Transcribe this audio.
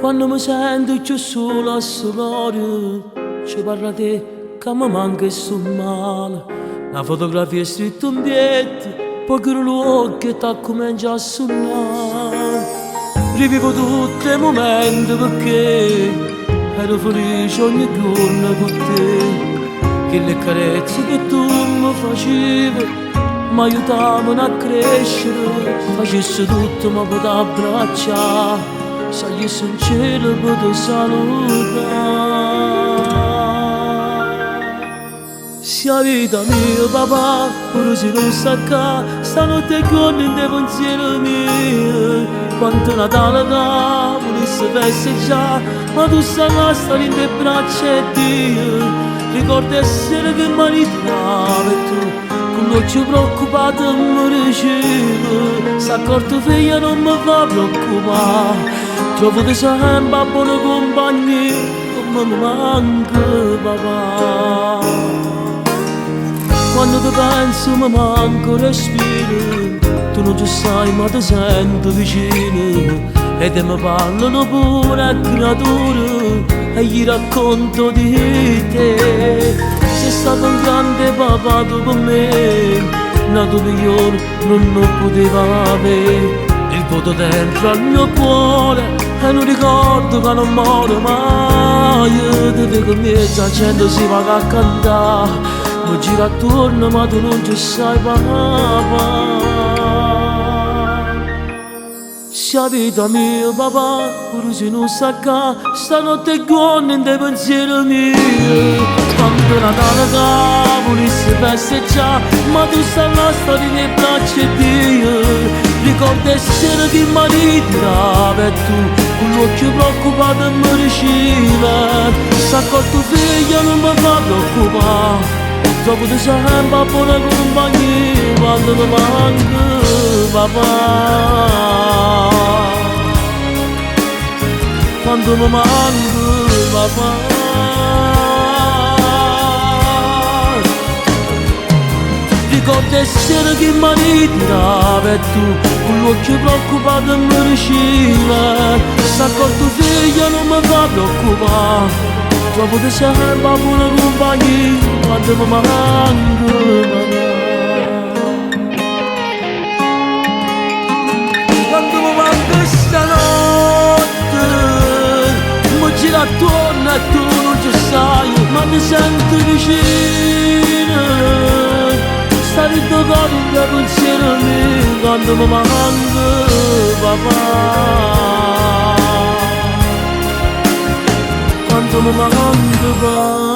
Quando mi sento più solo a solare, ci parla te che mi manca e sto male. La fotografia è scritta in piedi, poi chiudo l'occhio e ti comincia a suonare. Rivivo tutti i momenti perché ero felice ogni giorno con te. Che le carezze che tu mi facevi mi aiutavano a crescere. Facessi tutto ma potevo abbracciare, salisse in cielo per te salutare. Sia vita mia papà, pure se non sta qua, stanotte con in te pensiero mio. Quanto Natale che volessi festeggiare, ma tu stai là, stai in te braccia e Dio. Ricordo essere che mi ritirava e tu con l'occhio preoccupato mi dicevi: sta accorto figlia non mi fa preoccupare, trovate sempre buona compagnia, come mi manca papà. Quando ti penso mi manca il respiro, tu non ci sai ma ti sento vicino. E te mi parlano pure a creature e gli racconto di te. Sei stato un grande papà tu per me, nato migliore non lo poteva avere. Il voto dentro al mio cuore e non ricordo che non muore mai. Te vedo in mezzo a gente si va a cantare, mi gira attorno ma tu non ci sai papà. Sia vita mia papà, pure se non sta qua, stanotte con in te pensiero mio. Quando Natale che volessi festeggiare, ma tu stai là, stai nei braccia e Dio. Ricordo essere che mi ritirava e tu con l'occhio preoccupato mi diceva: sta accorto figlia non mi fa preoccupare, dopo ti sempre buona compagnia quando mi manca papà. Quando mi manca papà. Ricordo essere che mi ritirava e tu con l'occhio preoccupato mi diceva: sta accorto figlia non mi fa preoccupare, dopo ti sempre buona compagnia quando mi manca papà. Quando mi manca stanotte mi gira attorno e tu non ci sai, ma mi sento vicino. Stare in tuo cuore in pensiero mio quando mi manca papà. Quando mi manca papà.